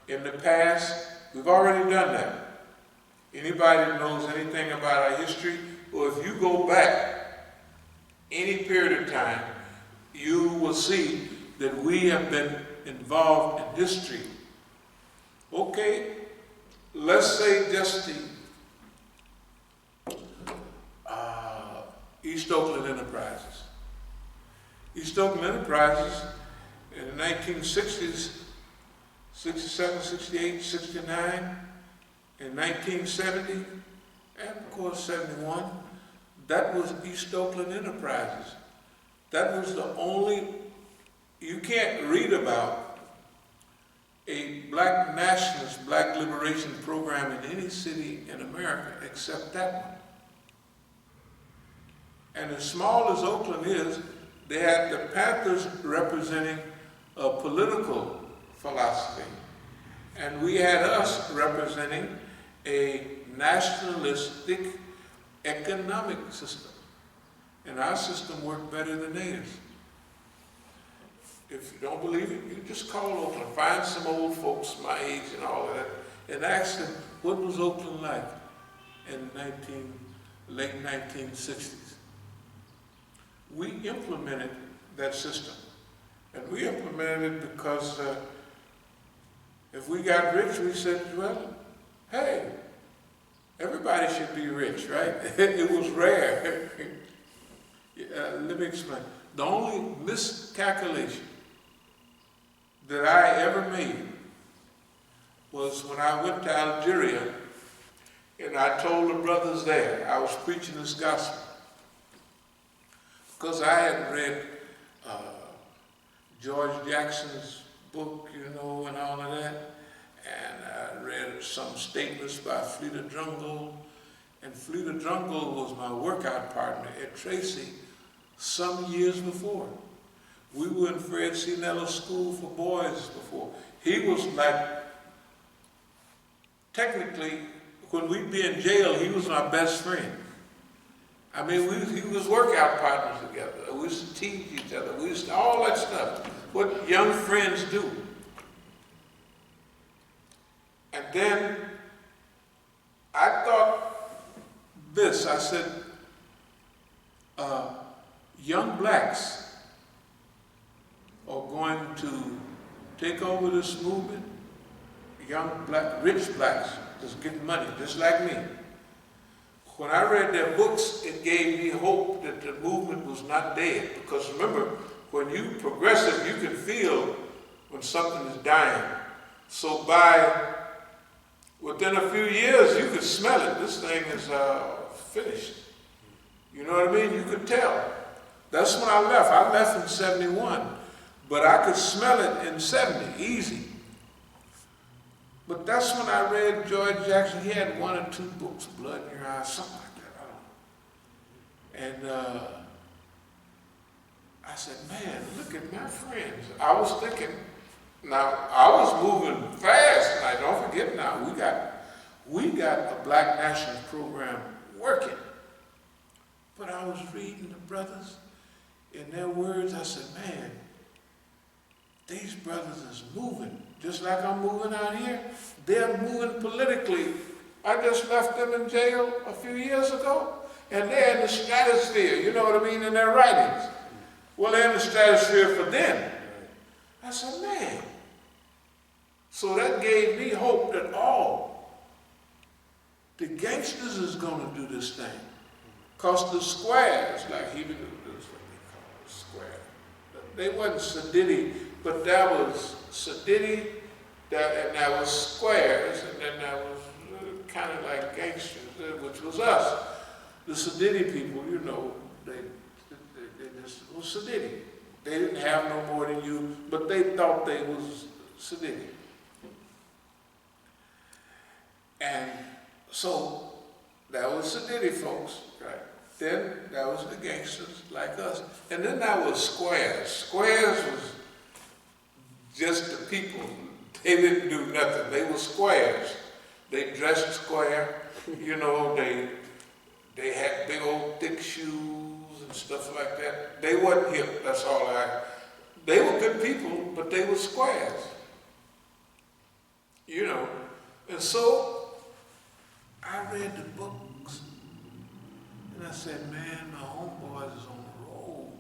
In the past, we've already done that. Anybody that knows anything about our history, or if you go back any period of time, you will see that we have been involved in history. Okay, let's say just the East Oakland Enterprises. East Oakland Enterprises in the 1960s, 67, 68, 69, in 1970, and of course 71, that was East Oakland Enterprises. That was the only, you can't read about a black nationalist, black liberation program in any city in America except that one. And as small as Oakland is, they had the Panthers representing a political philosophy. And we had us representing a nationalistic economic system. And our system worked better than theirs. If you don't believe it, you just call Oakland, find some old folks my age and all of that, and ask them, what was Oakland like in late 1960s? We implemented that system. And we implemented it because if we got rich, we said, well, hey, everybody should be rich, right? It was rare. Let me explain. The only miscalculation that I ever made was when I went to Algeria and I told the brothers there, I was preaching this gospel. Because I had read George Jackson's book, you know, and all of that. And I read some statements by Fleeta Drungold. And Fleeta Drungold was my workout partner at Tracy some years before. We were in Fred C. Neller's School for Boys before. He was like, technically, when we'd be in jail, he was my best friend. I mean, he was workout partners together. We used to tease each other. We used to, all that stuff, what young friends do. And then I thought this, I said, young blacks are going to take over this movement. Young black, rich blacks, just getting money, just like me. When I read their books, it gave me hope that the movement was not dead. Because remember, when you're progressive, you can feel when something is dying. So within a few years, you could smell it. This thing is finished. You know what I mean? You could tell. That's when I left. I left in 71. But I could smell it in 70, easy. But that's when I read George Jackson. He had one or two books, Blood in Your Eyes, something like that. I don't know. And I said, man, look at my friends. I was thinking, now I was moving fast, and I don't forget now, we got a black nationalist program working. But I was reading the brothers, in their words, I said, man, these brothers is moving. Just like I'm moving out here, they're moving politically. I just left them in jail a few years ago, and they're in the stratosphere, you know what I mean, in their writings. Well, they're in the stratosphere for them. I said, man. So that gave me hope that, the gangsters is going to do this thing. Because the squares, like he did this, what they call it, square. They wasn't Sadiddy, but that was Sadiddy, and that was squares, and then that was kind of like gangsters, which was us. The Sadiddy people, you know, they just was Sadiddy. They didn't have no more than you, but they thought they was Sadiddy. And so that was Sadiddy folks, right? Then that was the gangsters like us. And then that was squares. Squares was just the people. They didn't do nothing. They were squares. They dressed square. You know, they had big old thick shoes and stuff like that. They wasn't hip, that's all They were good people, but they were squares. And so I read the books, and I said, man, my homeboys is on the road.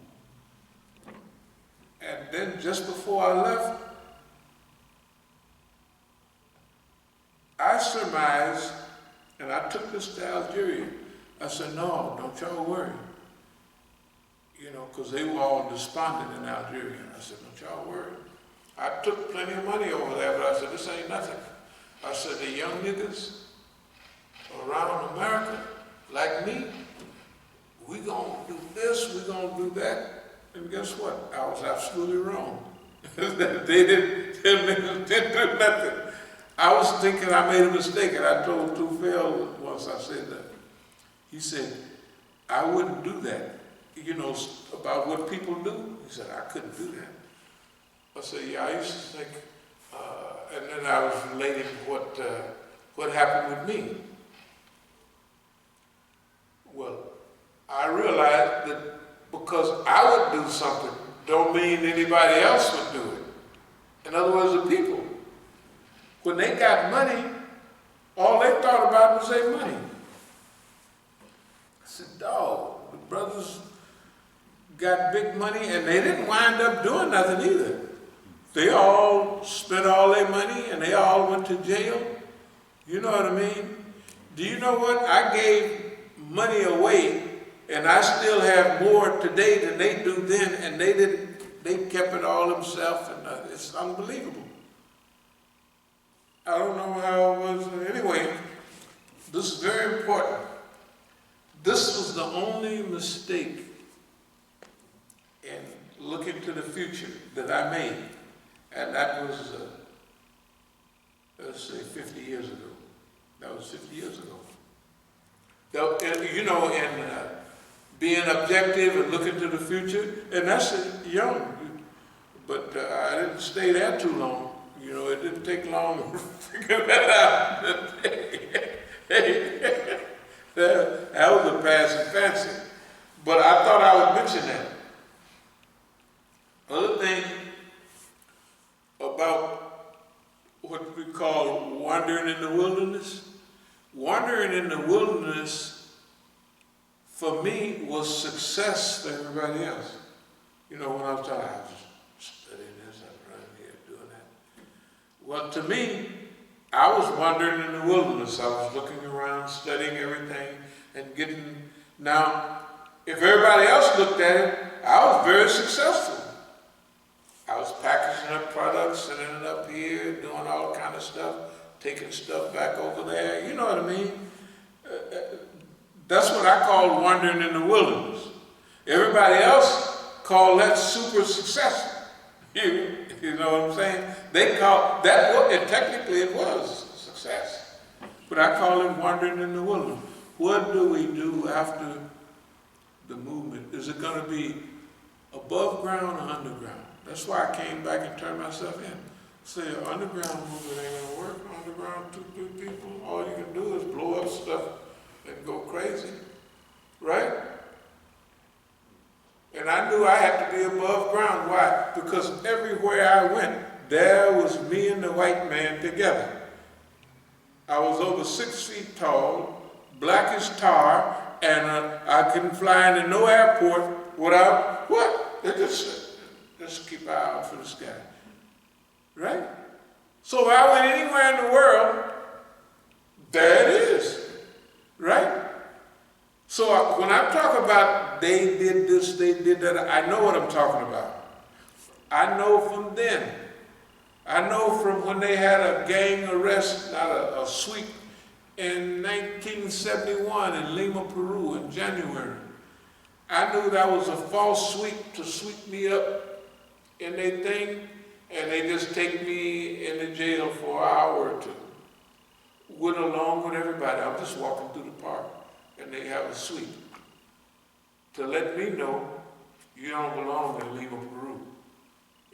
And then just before I left, I surmised, and I took this to Algeria. I said, no, don't y'all worry. You know, because they were all despondent in Algeria. I said, don't y'all worry. I took plenty of money over there, but I said, this ain't nothing. I said, the young niggas around America, like me, we gonna do this, we gonna do that. And guess what? I was absolutely wrong. Them niggas didn't do nothing. I was thinking I made a mistake, and I told Tufel once I said that. He said, I wouldn't do that. You know, about what people do? He said, I couldn't do that. I said, yeah, I used to think, and then I was relating what happened with me. Well, I realized that because I would do something, don't mean anybody else would do it. In other words, the people. When they got money, all they thought about was their money. I said, dog, the brothers got big money and they didn't wind up doing nothing either. They all spent all their money and they all went to jail. You know what I mean? Do you know what? I gave money away and I still have more today than they do then, and they kept it all themselves, and it's unbelievable. I don't know how it was. Anyway, this is very important. This was the only mistake in looking to the future that I made. And that was, let's say, 50 years ago. That was 50 years ago. And, you know, and being objective and looking to the future, and that's young. But I didn't stay there too long. You know, it didn't take long to figure that out. That was a passing fancy. But I thought I would mention that. Other thing about what we call wandering in the wilderness. Wandering in the wilderness, for me, was success for everybody else. You know, when I was talking, I was studying this, I was running here, doing that. Well, to me, I was wandering in the wilderness. I was looking around, studying everything, and getting... Now, if everybody else looked at it, I was very successful. I was packaging up products, sending it up here, doing all kind of stuff, taking stuff back over there. You know what I mean? That's what I call wandering in the wilderness. Everybody else called that super successful. You know what I'm saying? They call that, and technically it was success. But I call it wandering in the wilderness. What do we do after the movement? Is it going to be above ground or underground? That's why I came back and turned myself in. Say, underground movement ain't gonna work. Underground, two people, all you can do is blow up stuff and go crazy, right? And I knew I had to be above ground. Why? Because everywhere I went, there was me and the white man together. I was over 6 feet tall, black as tar, and I couldn't fly into no airport without, what? They just keep an eye out for the sky. Right? So if I went anywhere in the world, there it is. Right? So when I talk about they did this, they did that, I know what I'm talking about. I know from then. I know from when they had a gang arrest, not a sweep, in 1971 in Lima, Peru in January. I knew that was a false sweep to sweep me up in their thing, and they just take me in the jail for an hour or two. Went along with everybody. I'm just walking through the park, and they have a sweep to let me know you don't belong in Lima, Peru.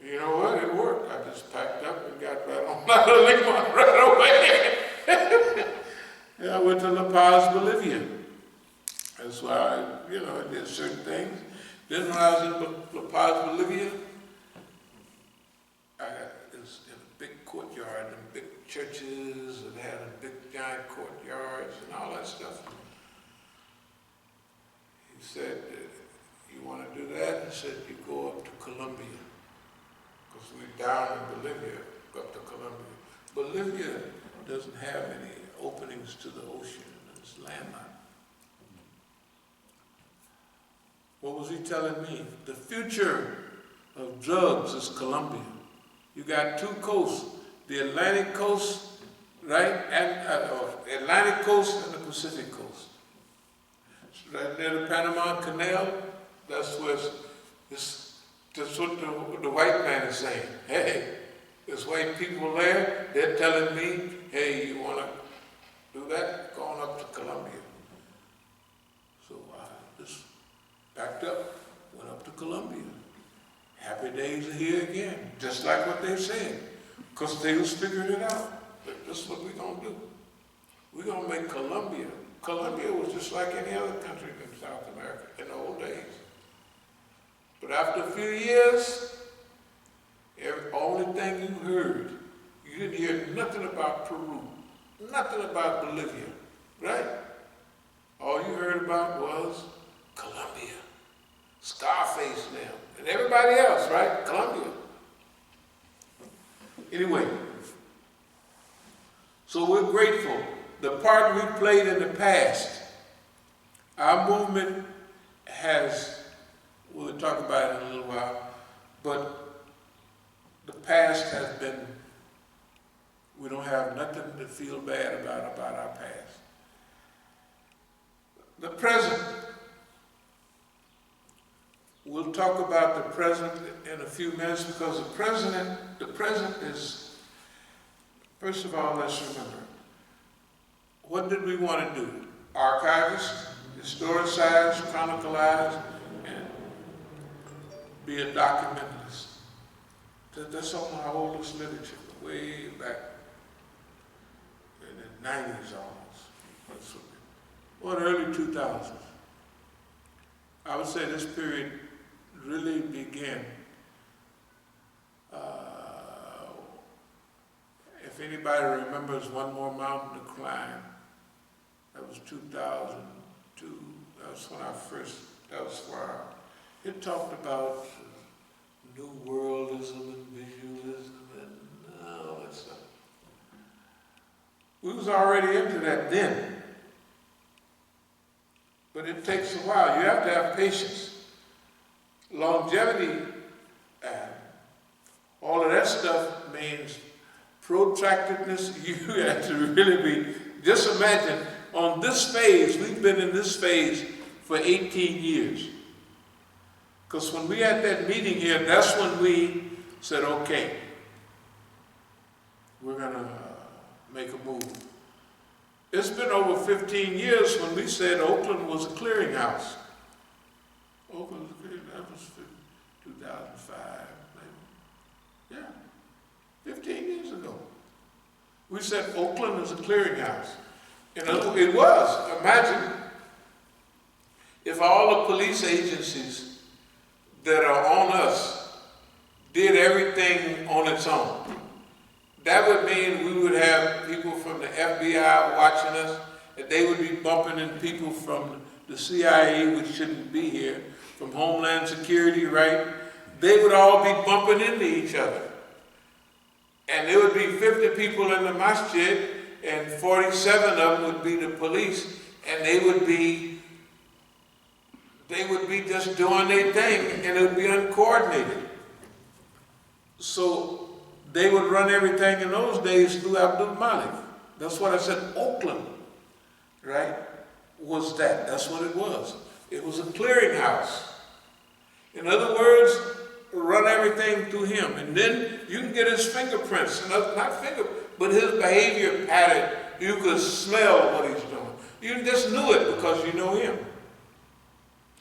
You know what? It worked. I just packed up and got right on out of Lima right away. And I went to La Paz, Bolivia. That's why I did certain things. Then when I was in La Paz, Bolivia, I was in a big courtyard and big churches that had a big giant courtyards and all that stuff. He said, you want to do that? He said, you go up to Colombia. Because we're down in Bolivia, go up to Colombia. Bolivia doesn't have any openings to the ocean. It's landlocked. What was he telling me? The future of drugs is Colombia. You got two coasts, the Atlantic coast, right, and Atlantic coast and the Pacific coast. So right near the Panama Canal, that's where that's what the white man is saying. Hey, there's white people there, they're telling me, hey, you want to do that? Going up to Colombia. So I just backed up, went up to Colombia. Happy days are here again, just like what they said, because they was figuring it out. This is what we're going to do. We're going to make Colombia. Colombia was just like any other country in South America in the old days. But after a few years, the only thing you heard, you didn't hear nothing about Peru, nothing about Bolivia, right? All you heard about was Colombia, Scarface now, and everybody else, right? Colombia. Anyway, so we're grateful. The part we played in the past, our movement has, we'll talk about it in a little while, but the past has been, we don't have nothing to feel bad about our past. The present, we'll talk about the present in a few minutes because the present is, first of all, let's remember, what did we want to do? Archivist, historicize, chronicleize, and be a documentalist. That's on my oldest literature, way back in the 90s almost. Well, the early 2000s. I would say this period really began. If anybody remembers One More Mountain to Climb, that was 2002. That was when it talked about New Worldism and visualism and all that stuff. We was already into that then. But it takes a while. You have to have patience. Longevity, all of that stuff means protractedness. You have to really be, just imagine, on this phase, we've been in this phase for 18 years. Because when we had that meeting here, that's when we said, okay, we're going to make a move. It's been over 15 years when we said Oakland was a clearinghouse. Oakland was a clearinghouse, that was 2005, maybe. Yeah, 15 years ago. We said Oakland is a clearinghouse. And it was. Imagine if all the police agencies that are on us did everything on its own. That would mean we would have people from the FBI watching us, and they would be bumping into people from the CIA, which shouldn't be here, from Homeland Security, right? They would all be bumping into each other. And there would be 50 people in the Masjid, and 47 of them would be the police, and they would be just doing their thing, and it would be uncoordinated. So they would run everything in those days through Abdul Malik. That's what I said, Oakland, right, was that. That's what it was. It was a clearinghouse. In other words, run everything through him. And then you can get his fingerprints, but his behavior pattern. You could smell what he's doing. You just knew it because you know him.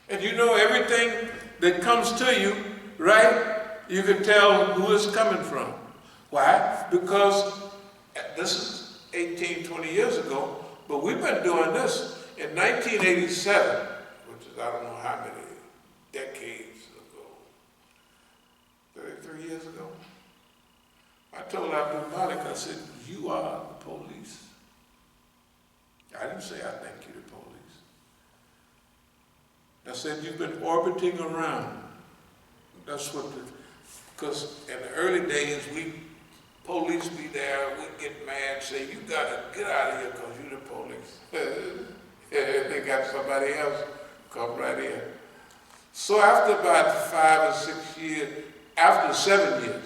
And you know everything that comes to you, right? You can tell who it's coming from. Why? Because this is 18, 20 years ago, but we've been doing this in 1987, which is I don't know how many decades ago, 33 years ago. I told Abdul Malik, I said, you are the police. I didn't say I think you're the police. I said, you've been orbiting around. That's what because in the early days, police be there, we'd get mad, say, you gotta get out of here because you're the police. They got somebody else come right in. So after about 5 or 6 years, after 7 years,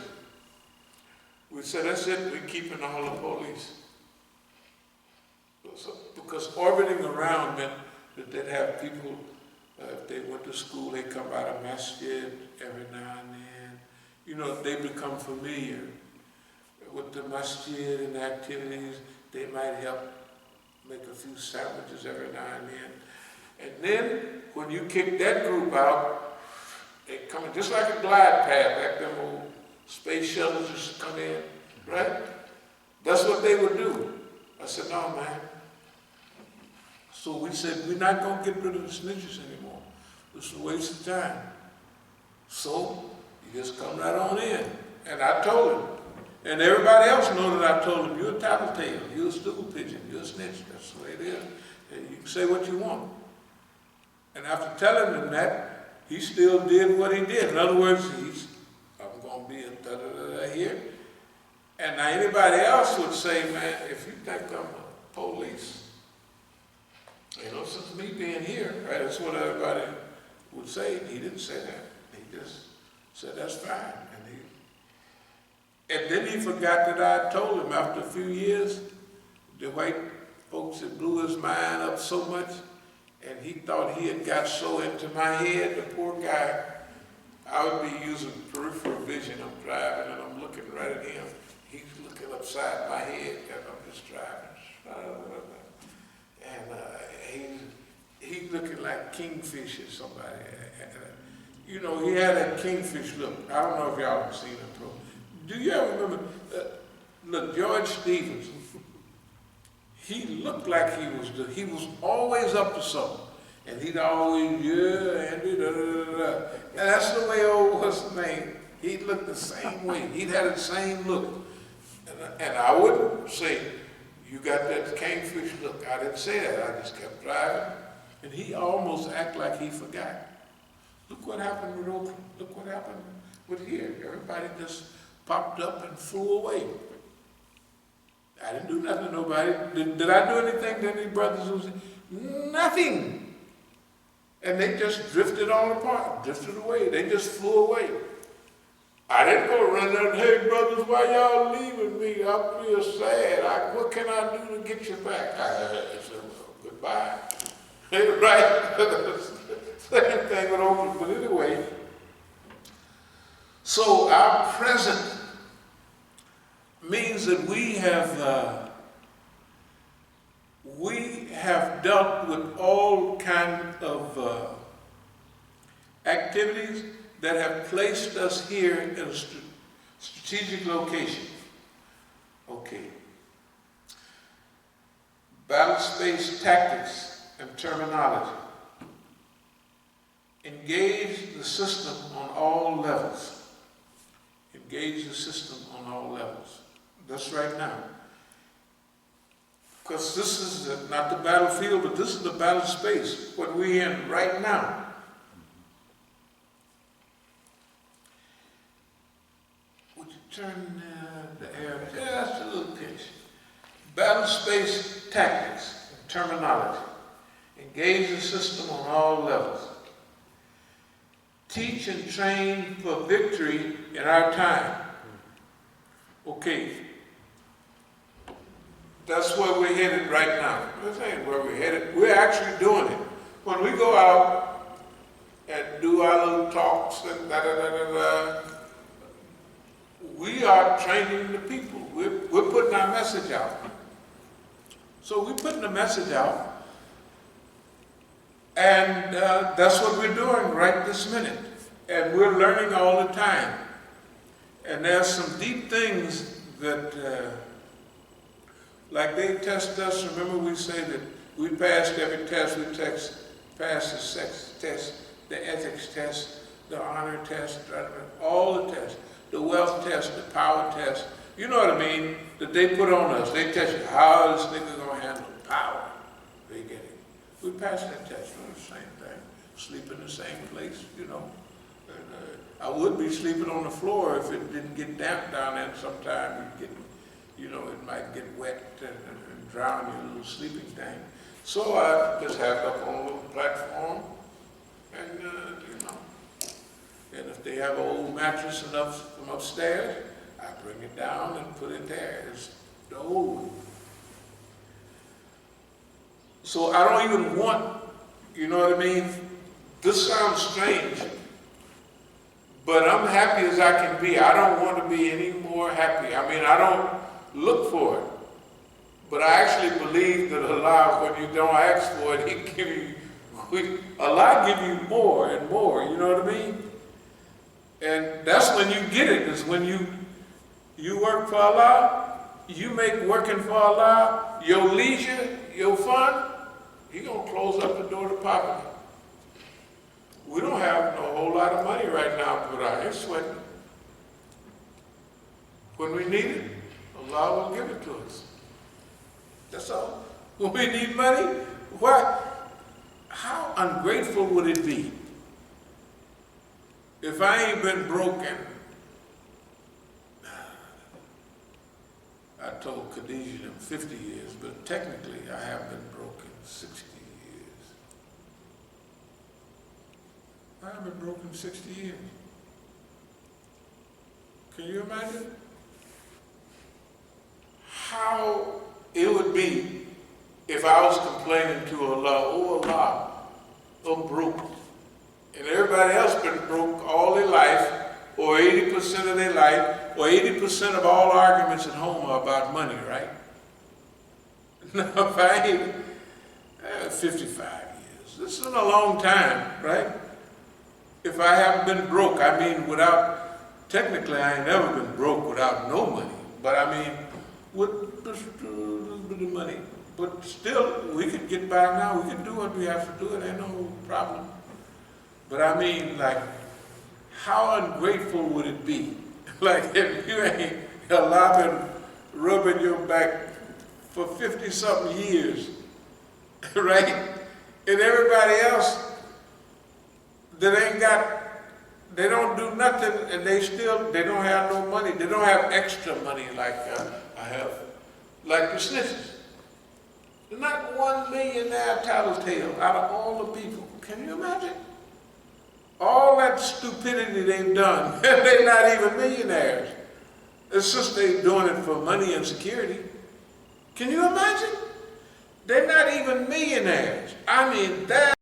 we said, that's it, we're keeping all the police. So, because orbiting around meant that they'd have people, if they went to school, they come by the Masjid every now and then. You know, they become familiar with the Masjid and the activities. They might help make a few sandwiches every now and then. And then, when you kick that group out, they come in just like a glide pad, like them old space shuttles just come in, right? That's what they would do. I said, no, man. So we said, we're not going to get rid of the snitches anymore. It's a waste of time. So you just come right on in. And I told him. And everybody else know that I told him, you're a tattletale, you're a stool pigeon, you're a snitch. That's the way it is. And you can say what you want. And after telling him that, he still did what he did. In other words, I'm going to be a da-da-da-da here. And now anybody else would say, man, if you think I'm a police, you know, since me being here, right, that's what everybody would say. He didn't say that. He just said, that's fine. And then he forgot that I told him after a few years, the white folks had blew his mind up so much, and he thought he had got so into my head, the poor guy. I would be using peripheral vision. I'm driving and I'm looking right at him. He's looking upside my head and I'm just driving. And he's looking like Kingfish or somebody. You know, he had that Kingfish look. I don't know if y'all have seen him. Do you ever remember, look, George Stevens, he looked like he was always up to something. And he'd always, yeah, Andy, da-da-da-da. And that's the way old, what's his name, he looked the same way. He'd had the same look. And I wouldn't say, you got that Kingfish look. I didn't say that, I just kept driving. And he almost acted like he forgot. Look what happened with Oakland. Look what happened with here. Everybody just popped up and flew away. I didn't do nothing to nobody. Did I do anything to any brothers? Nothing. And they just drifted on apart, drifted away. They just flew away. I didn't go run there and, hey brothers, why y'all leaving me? I'm real sad. What can I do to get you back? I said, well, goodbye. Right? Same thing with Oakland, but anyway. So our present means that we have dealt with all kinds of activities that have placed us here in a strategic location. Okay. Battle space tactics and terminology. Engage the system on all levels. Engage the system on all levels. That's right now. Because this is not the battlefield, but this is the battle space, what we're in right now. Would you turn the air just a little pinch? Battle space tactics and terminology. Engage the system on all levels. Teach and train for victory in our time. Okay. That's where we're headed right now. This ain't where we're headed. We're actually doing it. When we go out and do our little talks and da-da-da-da-da, we are training the people. We're putting our message out. So we're putting the message out. And that's what we're doing right this minute. And we're learning all the time. And there's some deep things that, like they test us. Remember we say that we passed every test. We passed the sex test, the ethics test, the honor test, all the tests, the wealth test, the power test, you know what I mean, that they put on us. They test you, how is this nigga gonna handle power? They get it. We pass that test, you know, the same thing. Sleep in the same place, you know. And, I would be sleeping on the floor if it didn't get damp down there. Sometime you get, you know, it might get wet and drown your little sleeping thing. So I just have it up on a little platform, and you know, and if they have an old mattress enough from upstairs, I bring it down and put it there. It's the old one. So I don't even want, you know what I mean? This sounds strange, but I'm happy as I can be. I don't want to be any more happy. I mean, I don't look for it. But I actually believe that Allah, when you don't ask for it, He give you, Allah give you more and more, you know what I mean? And that's when you get it, is when you work for Allah, you make working for Allah, your leisure, your fun, He gonna close up the door to poverty. We don't have no whole lot of money right now, but I ain't sweating. When we need it, Allah will give it to us. That's all. When we need money, what? How ungrateful would it be if I ain't been broken? I told Khadijah them 50 years, but technically I have been broken 60 years. I have been broken 60 years. Can you imagine how it would be if I was complaining to Allah, oh Allah, I'm broke. And everybody else been broke all their life, or 80% of their life, or 80% of all arguments at home are about money, right? Now if I ain't, 55 years, this isn't a long time, right? If I haven't been broke, I mean without, technically I ain't never been broke without no money, but I mean, with just a little bit of money. But still, we could get by now. We can do what we have to do. It ain't no problem. But I mean, like, how ungrateful would it be? Like, if you ain't allowed been rubbing your back for 50-something years, right? And everybody else that ain't got, they don't do nothing, and they don't have no money. They don't have extra money like I have, like the snitches. There's not one millionaire tattletale out of all the people. Can you imagine? All that stupidity they've done, they're not even millionaires. It's just they're doing it for money and security. Can you imagine? They're not even millionaires. I mean, that.